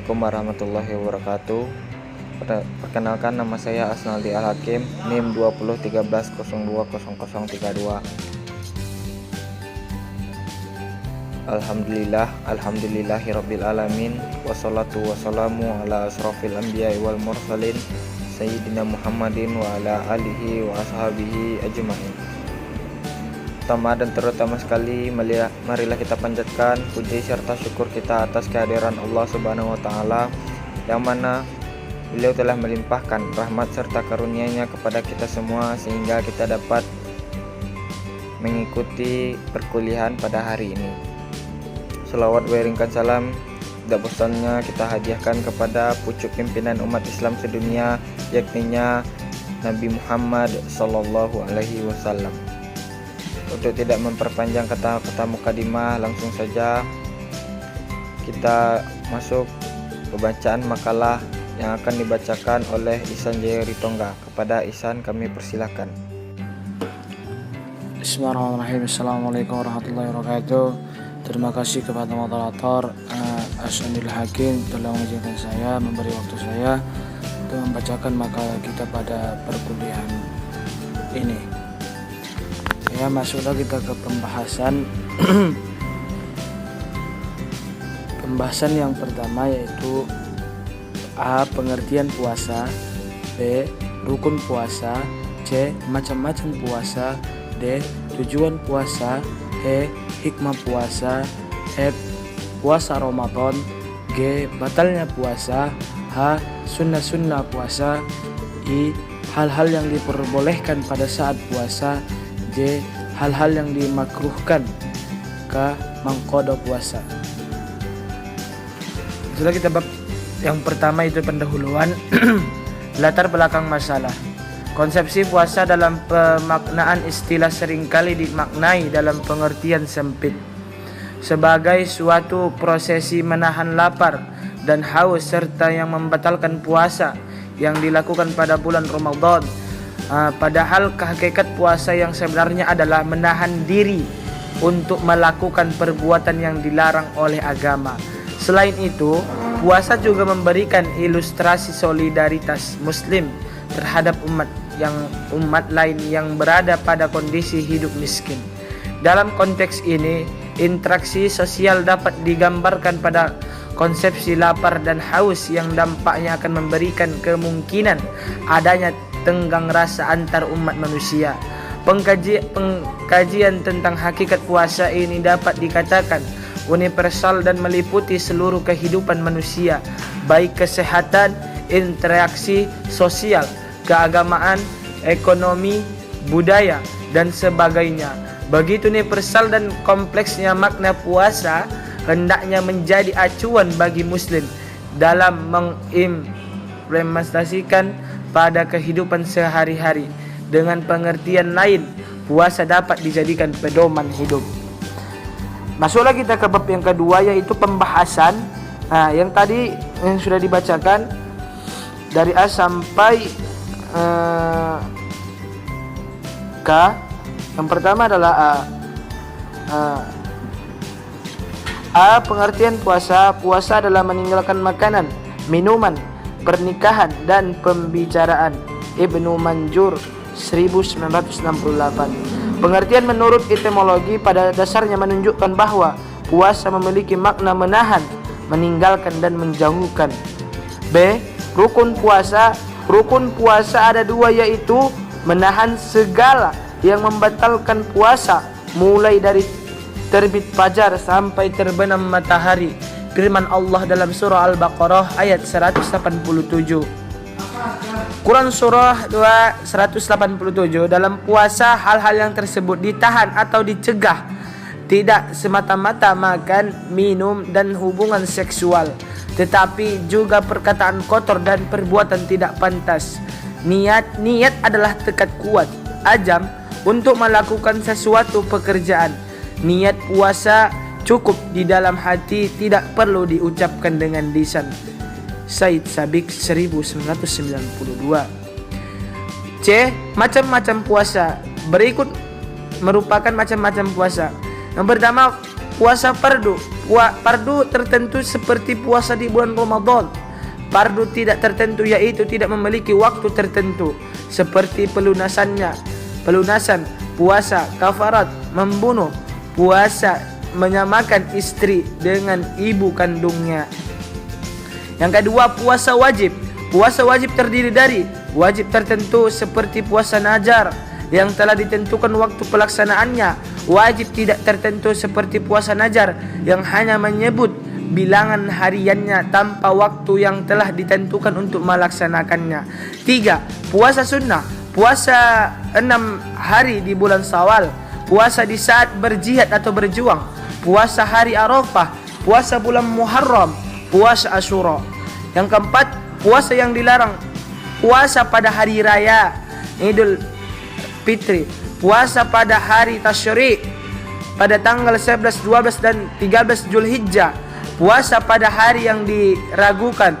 Assalamualaikum warahmatullahi wabarakatuh. Perkenalkan, nama saya Asnaldi Al-Hakim, NIM 2013020032. Alhamdulillahirabbil alamin, wassalatu wassalamu ala asrofil anbiya'i wal mursalin sayyidina Muhammadin wa ala alihi wa ashabihi ajma'in. Pertama dan terutama sekali, marilah kita panjatkan puji serta syukur kita atas kehadiran Allah Subhanahu wa taala, yang mana beliau telah melimpahkan rahmat serta karunia-Nya kepada kita semua sehingga kita dapat mengikuti perkuliahan pada hari ini. Selawat wa ringkan salam tidak bosannya kita hadiahkan kepada pucuk pimpinan umat Islam sedunia, yakninya Nabi Muhammad sallallahu alaihi wasallam. Untuk tidak memperpanjang kata-kata mukadimah, langsung saja kita masuk ke bacaan makalah yang akan dibacakan oleh Ihsan Jaya Ritonga. Kepada Ihsan kami persilahkan. Bismillahirrahmanirrahim. Assalamualaikum warahmatullahi wabarakatuh. Terima kasih kepada moderator Asnaldi Al-Hakim telah mengizinkan saya, memberi waktu saya untuk membacakan makalah kita pada perkuliahan ini. Ya, masuklah kita ke pembahasan. Pembahasan yang pertama yaitu A. Pengertian puasa, B. Rukun puasa, C. Macam-macam puasa, D. Tujuan puasa, E. Hikmah puasa, F. Puasa Ramadan, G. Batalnya puasa, H. Sunnah-sunnah puasa, I. Hal-hal yang diperbolehkan pada saat puasa, J. Hal-hal yang dimakruhkan, K. Mangkodo puasa. Sudah kita bab yang pertama itu pendahuluan. Latar belakang masalah. Konsepsi puasa dalam pemaknaan istilah seringkali dimaknai dalam pengertian sempit sebagai suatu prosesi menahan lapar dan haus serta yang membatalkan puasa yang dilakukan pada bulan Ramadan. Padahal hakikat puasa yang sebenarnya adalah menahan diri untuk melakukan perbuatan yang dilarang oleh agama. Selain itu, puasa juga memberikan ilustrasi solidaritas Muslim terhadap umat lain yang berada pada kondisi hidup miskin. Dalam konteks ini, interaksi sosial dapat digambarkan pada konsepsi lapar dan haus yang dampaknya akan memberikan kemungkinan adanya tenggang rasa antar umat manusia. Pengkajian tentang hakikat puasa ini dapat dikatakan universal dan meliputi seluruh kehidupan manusia, baik kesehatan, interaksi sosial, keagamaan, ekonomi, budaya, dan sebagainya. Begitu universal dan kompleksnya makna puasa hendaknya menjadi acuan bagi Muslim dalam mengimplementasikan pada kehidupan sehari-hari. Dengan pengertian lain, puasa dapat dijadikan pedoman hidup. Masuklah kita ke bab yang kedua, yaitu pembahasan. Yang tadi yang sudah dibacakan dari A sampai K. Yang pertama adalah A. Pengertian puasa. Puasa adalah meninggalkan makanan, minuman, pernikahan, dan pembicaraan. Ibnu Manjur 1968. Pengertian menurut etimologi pada dasarnya menunjukkan bahwa puasa memiliki makna menahan, meninggalkan, dan menjauhkan. B. Rukun puasa. Rukun puasa ada dua, yaitu menahan segala yang membatalkan puasa, mulai dari terbit fajar sampai terbenam matahari. Firman Allah dalam surah Al-Baqarah ayat 187. Quran surah 187. Dalam puasa hal-hal yang tersebut ditahan atau dicegah, tidak semata-mata makan, minum, dan hubungan seksual, tetapi juga perkataan kotor dan perbuatan tidak pantas. Niat adalah tekad kuat, azam untuk melakukan sesuatu pekerjaan. Niat puasa cukup di dalam hati, tidak perlu diucapkan dengan lisan. Said Sabiq 1992. C. Macam-macam puasa. Berikut merupakan macam-macam puasa. Yang pertama, puasa fardu. Fardu tertentu seperti puasa di bulan Ramadan. Fardu tidak tertentu yaitu tidak memiliki waktu tertentu, seperti pelunasan puasa kafarat, membunuh, puasa menyamakan istri dengan ibu kandungnya. Yang kedua, puasa wajib. Puasa wajib terdiri dari wajib tertentu seperti puasa nazar yang telah ditentukan waktu pelaksanaannya. Wajib tidak tertentu seperti puasa nazar yang hanya menyebut bilangan hariannya tanpa waktu yang telah ditentukan untuk melaksanakannya. 3. Puasa sunnah. Puasa 6 hari di bulan Syawal. Puasa di saat berjihad atau berjuang. Puasa hari Arafah. Puasa bulan Muharram. Puasa Asyura. Yang keempat, puasa yang dilarang. Puasa pada hari raya Idul Fitri. Puasa pada hari Tasyrik pada tanggal 11, 12 dan 13 Zulhijjah. Puasa pada hari yang diragukan.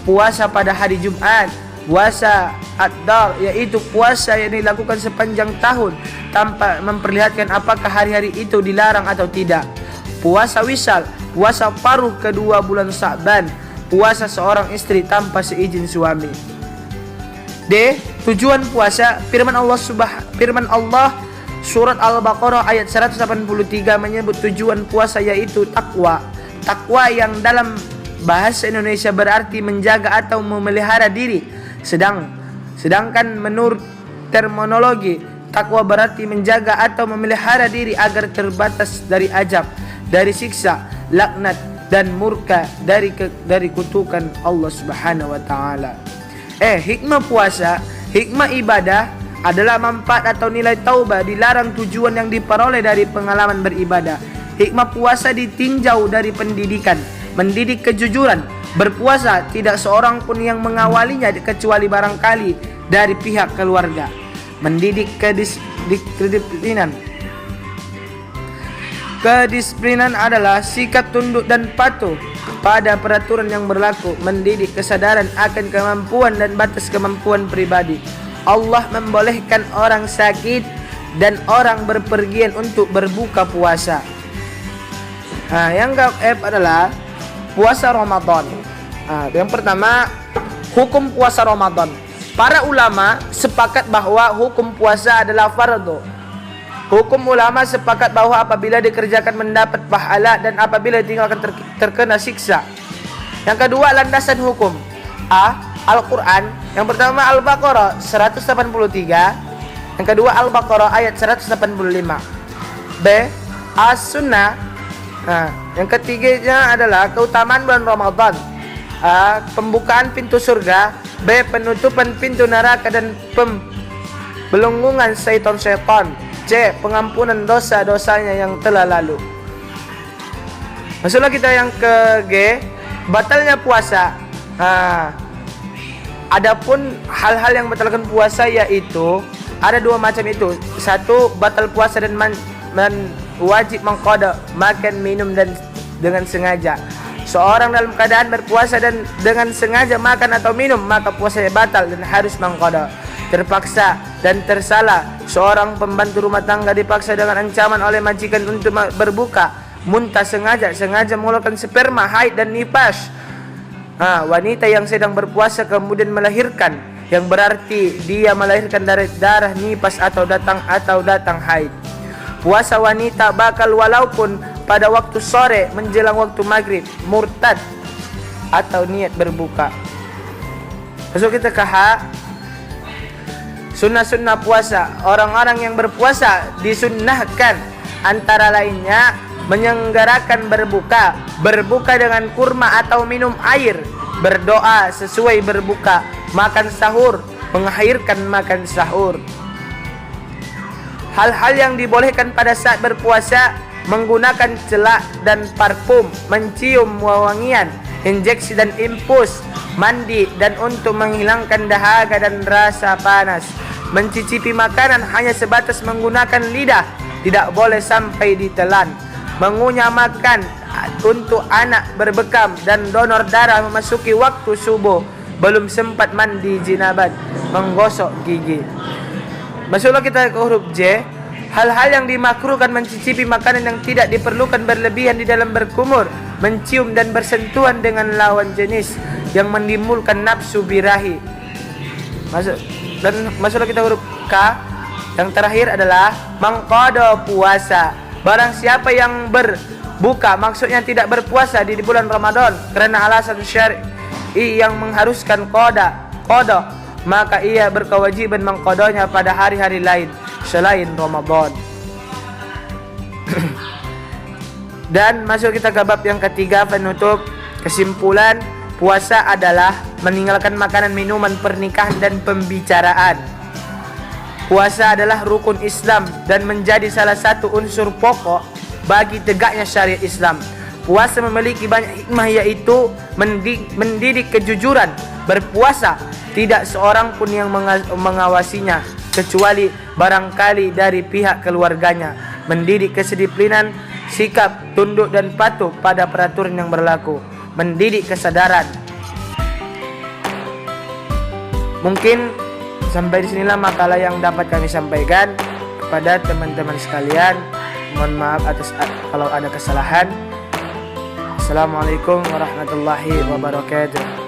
Puasa pada hari Jumat. Puasa Ad-Dar, yaitu puasa yang dilakukan sepanjang tahun tanpa memperlihatkan apakah hari-hari itu dilarang atau tidak. Puasa Wisal, puasa paruh kedua bulan Sya'ban. Puasa seorang istri tanpa seizin suami. D. Tujuan puasa. Firman Allah surat Al-Baqarah ayat 183 menyebut tujuan puasa yaitu takwa. Takwa yang dalam bahasa Indonesia berarti menjaga atau memelihara diri. Sedangkan menurut terminologi, takwa berarti menjaga atau memelihara diri agar terbebas dari azab, dari siksa, laknat dan murka dari kutukan Allah Subhanahu wa taala. Hikmah puasa, hikmah ibadah adalah manfaat atau nilai taubah, dilarang tujuan yang diperoleh dari pengalaman beribadah. Hikmah puasa ditinjau dari pendidikan, mendidik kejujuran. Berpuasa tidak seorang pun yang mengawalinya kecuali barangkali dari pihak keluarga. Mendidik kedisiplinan. Kedisiplinan adalah sikap tunduk dan patuh pada peraturan yang berlaku, mendidik kesadaran akan kemampuan dan batas kemampuan pribadi. Allah membolehkan orang sakit dan orang berpergian untuk berbuka puasa. Yang keempat adalah puasa Ramadan. Yang pertama, hukum puasa Ramadan. Para ulama sepakat bahwa hukum puasa adalah fardu. Hukum ulama sepakat bahwa apabila dikerjakan mendapat pahala dan apabila ditinggalkan terkena siksa. Yang kedua, landasan hukum. A. Al-Quran. Yang pertama Al-Baqarah 183. Yang kedua Al-Baqarah ayat 185. B. As-Sunnah. Yang ketiganya adalah keutamaan bulan Ramadan. A. Pembukaan pintu surga. B. Penutupan pintu neraka dan pembelenggungan syaitan-syaitan. C. Pengampunan dosa-dosanya yang telah lalu. Masuklah kita yang ke G. Batalnya puasa. Adapun hal-hal yang membatalkan puasa yaitu ada dua macam itu. Satu, batal puasa dan wajib mengqada, makan, minum dan dengan sengaja. Seorang dalam keadaan berpuasa dan dengan sengaja makan atau minum, maka puasanya batal dan harus mengqada. Terpaksa dan tersalah, seorang pembantu rumah tangga dipaksa dengan ancaman oleh majikan untuk berbuka, muntah sengaja mengeluarkan sperma, haid dan nifas. Wanita yang sedang berpuasa kemudian melahirkan, yang berarti dia melahirkan dari darah nifas atau datang haid. Puasa wanita bakal walaupun pada waktu sore menjelang waktu maghrib, murtad atau niat berbuka. Masuk kita ke H. Sunnah-sunnah puasa. Orang-orang yang berpuasa disunnahkan antara lainnya menyelenggarakan berbuka dengan kurma atau minum air, berdoa sesuai berbuka, makan sahur, mengakhirkan makan sahur. Hal-hal yang dibolehkan pada saat berpuasa: menggunakan celak dan parfum, mencium wangian, injeksi dan infus, mandi dan untuk menghilangkan dahaga dan rasa panas, mencicipi makanan hanya sebatas menggunakan lidah, tidak boleh sampai ditelan, mengunyah makan untuk anak berbekam dan donor darah memasuki waktu subuh, belum sempat mandi jinabat, menggosok gigi. Masuklah kita ke huruf J. Hal-hal yang dimakruhkan, mencicipi makanan yang tidak diperlukan berlebihan di dalam berkumur, mencium dan bersentuhan dengan lawan jenis yang menimbulkan nafsu birahi. Masuklah kita huruf K. Yang terakhir adalah mengqada puasa. Barang siapa yang berbuka, maksudnya tidak berpuasa di bulan Ramadan karena alasan syar'i yang mengharuskan qada, maka ia berkewajiban mengqadanya pada hari-hari lain selain Ramadan. Dan masuk kita ke bab yang ketiga, penutup. Kesimpulan, puasa adalah meninggalkan makanan, minuman, pernikahan dan pembicaraan. Puasa adalah rukun Islam dan menjadi salah satu unsur pokok bagi tegaknya syariat Islam. Puasa memiliki banyak hikmah, yaitu mendidik kejujuran. Berpuasa tidak seorang pun yang mengawasinya kecuali barangkali dari pihak keluarganya. Mendidik kedisiplinan, sikap tunduk dan patuh pada peraturan yang berlaku. Mendidik kesadaran. Mungkin sampai di sinilah makalah yang dapat kami sampaikan kepada teman-teman sekalian. Mohon maaf atas kalau ada kesalahan. Assalamualaikum warahmatullahi wabarakatuh.